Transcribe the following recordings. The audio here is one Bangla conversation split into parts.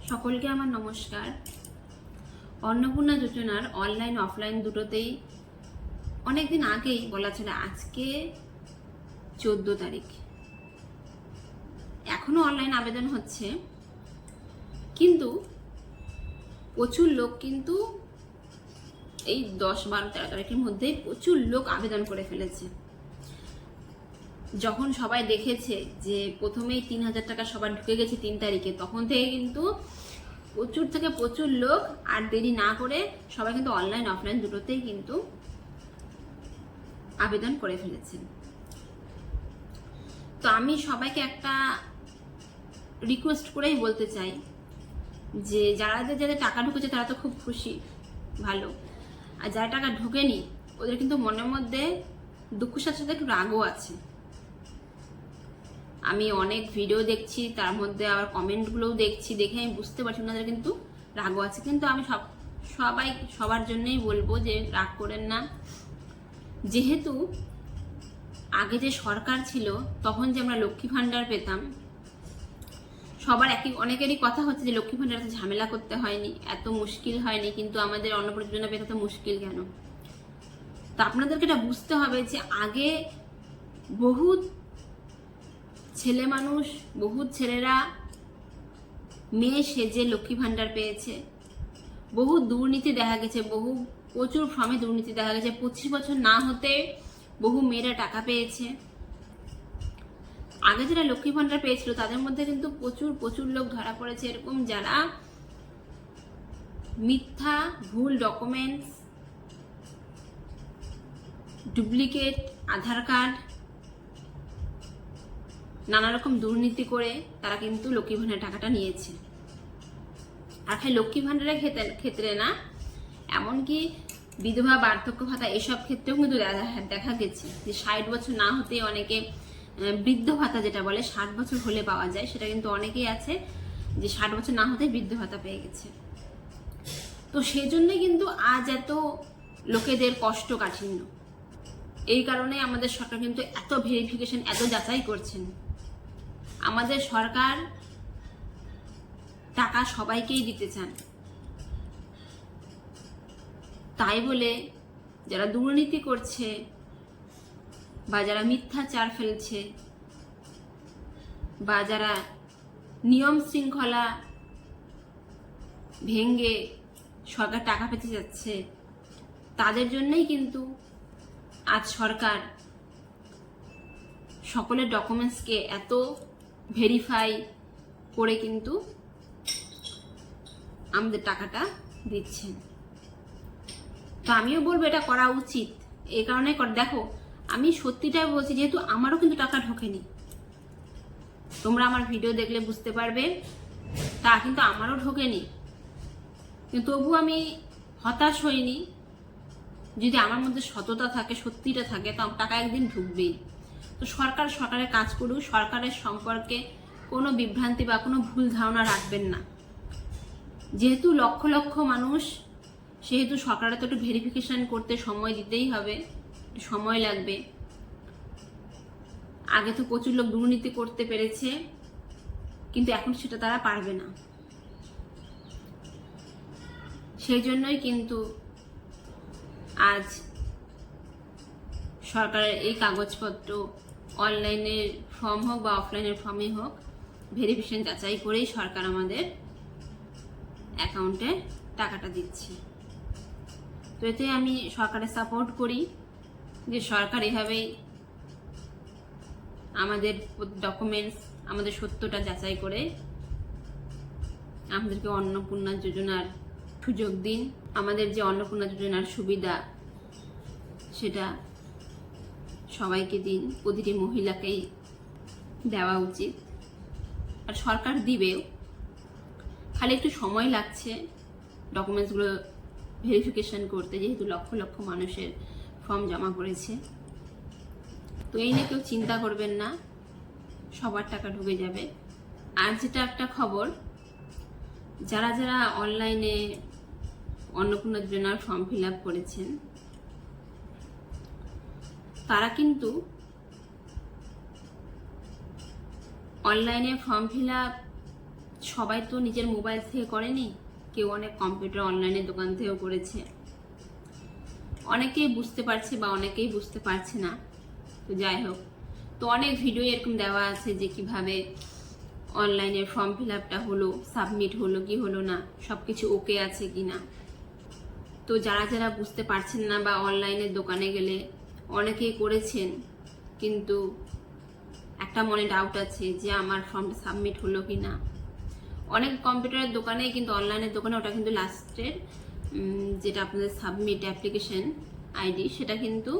সকলকে আমার নমস্কার। অন্নপূর্ণা যোজনার অনলাইন অফলাইন দুটোতেই অনেকদিন আগেই বলা ছিল আজকে 14 তারিখ, এখনো অনলাইন আবেদন হচ্ছে, কিন্তু প্রচুর লোক কিন্তু এই 10, 12, 13 তারিখের মধ্যেই প্রচুর লোক আবেদন করে ফেলেছে। যখন সবাই দেখেছে যে প্রথমেই 3,000 টাকা সবার ঢুকে গেছে 3 তারিখে, তখন থেকে কিন্তু প্রচুর থেকে প্রচুর লোক আর দেরি না করে সবাই কিন্তু অনলাইন অফলাইন দুটোতেই কিন্তু আবেদন করে ফেলেছেন। তো আমি সবাইকে একটা রিকোয়েস্ট করেই বলতে চাই যে যাদের টাকা ঢুকেছে তারা তো খুব খুশি, ভালো, আর যারা টাকা ঢুকেনি ওদের কিন্তু মনের মধ্যে দুঃখের সাথে সাথে একটু রাগও আছে। আমি অনেক ভিডিও দেখছি, তার মধ্যে আবার কমেন্টগুলোও দেখছি, দেখে আমি বুঝতে পারছি ওনাদের কিন্তু রাগও আছে। কিন্তু আমি সবার জন্যই বলবো যে রাগ করেন না। যেহেতু আগে যে সরকার ছিল তখন যে আমরা লক্ষ্মী ভাণ্ডার পেতাম, অনেকেরই কথা হচ্ছে যে লক্ষ্মী ভাণ্ডারে ঝামেলা করতে হয়নি, এত মুশকিল হয়নি, কিন্তু আমাদের অন্নপূর্ণা যোজনা পেতে তো মুশকিল কেন? তো আপনাদেরকে এটা বুঝতে হবে যে আগে বহুত ছেলে মানুষ, বহুত ছেলেরা মেয়ে সেজে লক্ষ্মী ভাণ্ডার পেয়েছে। বহু দুর্নীতি দেখা গেছে, প্রচুর ফর্মে দুর্নীতি দেখা গেছে। 25 বছর না হতে বহু মেয়েরা টাকা পেয়েছে। আগে যারা লক্ষ্মী ভাণ্ডার পেয়েছিল তাদের মধ্যে কিন্তু প্রচুর লোক ধরা পড়েছে এরকম, যারা মিথ্যা ভুল ডকুমেন্টস, ডুপ্লিকেট আধার কার্ড, নানা রকম দুর্নীতি করে তারা কিন্তু লক্ষ্মী ভাণ্ডারের টাকাটা নিয়েছে। আর খালি লক্ষ্মী ভাণ্ডারের ক্ষেত্রে না, এমনকি বিধবা, বার্ধক্য ভাতা এসব ক্ষেত্রেও কিন্তু দেখা গেছে যে 60 বছর না হতে অনেকে বৃদ্ধ ভাতা, যেটা বলে 60 বছর হলে পাওয়া যায়, সেটা কিন্তু অনেকেই আছে যে 60 বছর না হতেই বৃদ্ধ ভাতা পেয়ে গেছে। তো সেই জন্যই কিন্তু আজ এত লোকেদের কষ্ট কাঠিন্য। এই কারণে আমাদের সরকার কিন্তু এত ভেরিফিকেশন, এত যাচাই করছেন। আমাদের সরকার টাকা সবাইকেই দিতে চান, তাই বলে যারা দুর্নীতি করছে বা যারা মিথ্যাচার ফেলছে বা যারা নিয়ম শৃঙ্খলা ভেঙে সরকার টাকা পেতে যাচ্ছে, তাদের জন্যই কিন্তু আজ সরকার সকলের ডকুমেন্টসকে এত ভেরিফাই করে কিন্তু আমাদের টাকাটা দিচ্ছেন। তো আমিও বলবো এটা করা উচিত। এই কারণে দেখো, আমি সত্যিটাই বলছি, যেহেতু আমারও কিন্তু টাকা ঢোকেনি, তোমরা আমার ভিডিও দেখলে বুঝতে পারবে, তা কিন্তু আমারও ঢোকেনি, কিন্তু তবু আমি হতাশ হইনি। যদি আমার মধ্যে সততা থাকে, সত্যিটা থাকে, তো টাকা একদিন ঢুকবেই। তো সরকারের কাজ করুক, সরকারের সম্পর্কে কোনো বিভ্রান্তি বা কোনো ভুল ধারণা রাখবেন না। যেহেতু লক্ষ লক্ষ মানুষ, সেহেতু সরকারের তো একটু ভেরিফিকেশন করতে সময় দিতেই হবে, সময় লাগবে। আগে তো প্রচুর লোক দুর্নীতি করতে পেরেছে, কিন্তু এখন সেটা তারা পারবে না। সেই জন্যই কিন্তু আজ সরকারের এই কাগজপত্র, অনলাইনের ফর্ম হোক বা অফলাইনের ফর্মই হোক, ভেরিফিকেশন যাচাই করেই সরকার আমাদের অ্যাকাউন্টে টাকাটা দিচ্ছে। তো এতে আমি সরকারের সাপোর্ট করি যে সরকার এভাবেই আমাদের ডকুমেন্টস, আমাদের সত্যটা যাচাই করে আমাদেরকে অন্নপূর্ণা যোজনার সুযোগ দিন। আমাদের যে অন্নপূর্ণা যোজনার সুবিধা সেটা সবাইকে দিন, প্রতিটি মহিলাকেই দেওয়া উচিত, আর সরকার দিবেও। খালি একটু সময় লাগছে ডকুমেন্টসগুলো ভেরিফিকেশন করতে, যেহেতু লক্ষ লক্ষ মানুষের ফর্ম জমা করেছে। তো এই নিয়ে কেউ চিন্তা করবেন না, সবার টাকা ঢুকে যাবে। আর যেটা একটা খবর, যারা যারা অনলাইনে অন্নপূর্ণা যোজনার ফর্ম ফিল আপ করেছেন, তারা কিন্তু অনলাইনে ফর্ম ফিল আপ সবাই তো নিজের মোবাইল থেকে করেনি, কেউ অনেক কম্পিউটার অনলাইনের দোকান থেকেও করেছে। অনেকেই বুঝতে পারছে বা অনেকেই বুঝতে পারছে না। তো যাই হোক, তো অনেক ভিডিও এরকম দেওয়া আছে যে কিভাবে অনলাইনে ফর্ম ফিল আপটা হলো, সাবমিট হলো কি হলো না, সবকিছু ওকে আছে কিনা। তো যারা যারা বুঝতে পারছেন না বা অনলাইনের দোকানে গেলে অনেকেই করেছেন, কিন্তু একটা মনে ডাউট আছে যে আমার ফর্মটা সাবমিট হলো কি না। অনেক কম্পিউটারের দোকানে কিন্তু অনলাইনের দোকানে ওটা কিন্তু লাস্টের যেটা আপনাদের সাবমিট অ্যাপ্লিকেশন আইডি, সেটা কিন্তু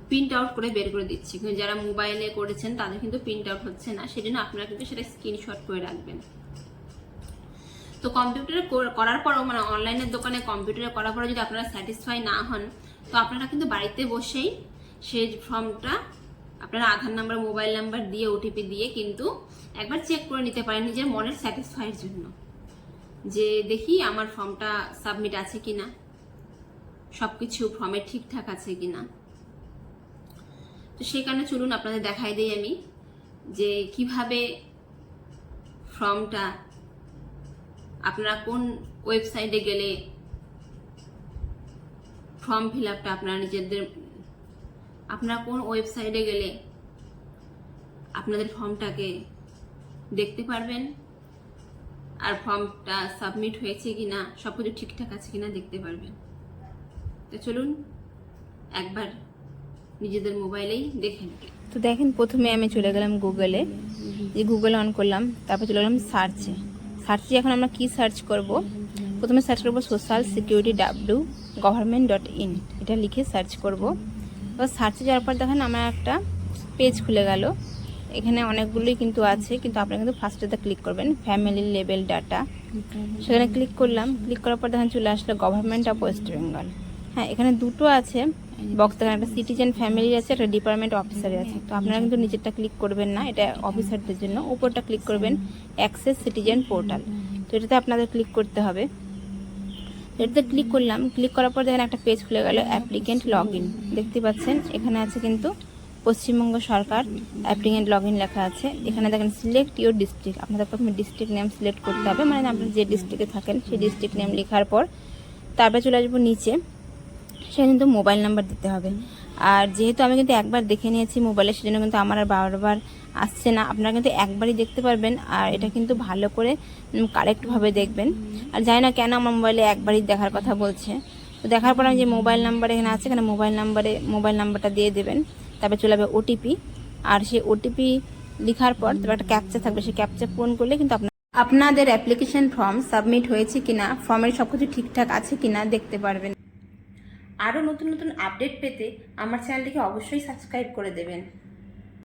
প্রিন্ট আউট করে বের করে দিচ্ছে, কিন্তু যারা মোবাইলে করেছেন তাদের কিন্তু প্রিন্ট আউট হচ্ছে না। সেজন্য আপনারা কিন্তু সেটা স্ক্রিনশট করে রাখবেন। তো কম্পিউটারে করার পরও মানে অনলাইনের দোকানে কম্পিউটারে করার পরে যদি আপনারা স্যাটিসফাই না হন, তো আপনারা কিন্তু বাড়িতে বসেই সেই ফর্মটা আপনারা আধার নাম্বার, মোবাইল নাম্বার দিয়ে, ওটিপি দিয়ে কিন্তু একবার চেক করে নিতে পারেন নিজের মনের স্যাটিসফাইয়ের জন্য, যে দেখি আমার ফর্মটা সাবমিট আছে কিনা, সবকিছু ফর্মে ঠিকঠাক আছে কিনা। তো সেই কারণে চলুন আপনাদের দেখাই দিই আমি যে কিভাবে ফর্মটা আপনারা কোন ওয়েবসাইটে গেলে ফর্ম ফিল আপটা আপনারা কোন ওয়েবসাইটে গেলে আপনাদের ফর্মটাকে দেখতে পারবেন, আর ফর্মটা সাবমিট হয়েছে কিনা, সবকিছু ঠিকঠাক আছে কিনা দেখতে পারবেন। তো চলুন একবার নিজেদের মোবাইলেই দেখে নিন। তো দেখেন, প্রথমে আমি চলে গেলাম গুগলে, যে গুগল অন করলাম, তারপর চলে গেলাম সার্চে। এখন আমরা কি সার্চ করব? প্রথমে সার্চ করব সোশ্যাল সিকিউরিটি gov.in, এটা লিখে সার্চ করব। এবার সার্চে যাওয়ার পর দেখেন আমার একটা পেজ খুলে গেল। এখানে অনেকগুলোই কিন্তু আছে, কিন্তু আপনারা কিন্তু ফার্স্টেতে ক্লিক করবেন ফ্যামিলি লেভেল ডাটা। সেখানে ক্লিক করলাম। ক্লিক করার পর দেখেন চলে আসলো গভর্নমেন্ট অফ ওয়েস্ট বেঙ্গল। হ্যাঁ, এখানে দুটো আছে বক্স, দেখেন একটা সিটিজেন ফ্যামিলি আছে, একটা ডিপার্টমেন্ট অফিসারে আছে। তো আপনারা কিন্তু নিচেরটা ক্লিক করবেন না, এটা অফিসারদের জন্য। উপরটা ক্লিক করবেন অ্যাক্সেস সিটিজেন পোর্টাল। তো এটাতে আপনাদের ক্লিক করতে হবে। এটাতে ক্লিক করলাম। ক্লিক করার পর দেখেন একটা পেজ খুলে গেল অ্যাপ্লিকেন্ট লগ ইন। দেখতে পাচ্ছেন এখানে আছে কিন্তু পশ্চিমবঙ্গ সরকার অ্যাপ্লিকেন্ট লগ ইন লেখা আছে। এখানে দেখেন সিলেক্ট ইউর ডিস্ট্রিক্ট, আপনাদের প্রথমে ডিস্ট্রিক্ট নেম সিলেক্ট করতে হবে, মানে আপনারা যে ডিস্ট্রিক্টে থাকেন সেই ডিস্ট্রিক্ট নেম লেখার পর তারপরে চলে আসবো নিচে, সে কিন্তু মোবাইল নাম্বার দিতে হবে। আর যেহেতু আমি কিন্তু একবার দেখে নিয়েছি মোবাইলে, সেজন্য কিন্তু আমার আর বারবার আসছে না। আপনারা কিন্তু একবারই দেখতে পারবেন, আর এটা কিন্তু ভালো করে কারেক্টভাবে দেখবেন। আর জানি না কেন আমার মোবাইলে একবারই দেখার কথা বলছে। তো দেখার পর আমি যে মোবাইল নাম্বার এখানে আছে, এখানে মোবাইল নাম্বারটা দিয়ে দেবেন। তারপরে চলে যাবে ওটিপি, আর সেই ওটিপি লেখার পর তারপর একটা ক্যাপচা থাকবে, সেই ক্যাপচা পূরণ করলে কিন্তু আপনাদের অ্যাপ্লিকেশন ফর্ম সাবমিট হয়েছে কিনা, ফর্মের সবকিছু ঠিকঠাক আছে কিনা দেখতে পারবেন। আরও নতুন নতুন আপডেট পেতে আমার চ্যানেলটিকে অবশ্যই সাবস্ক্রাইব করে দেবেন।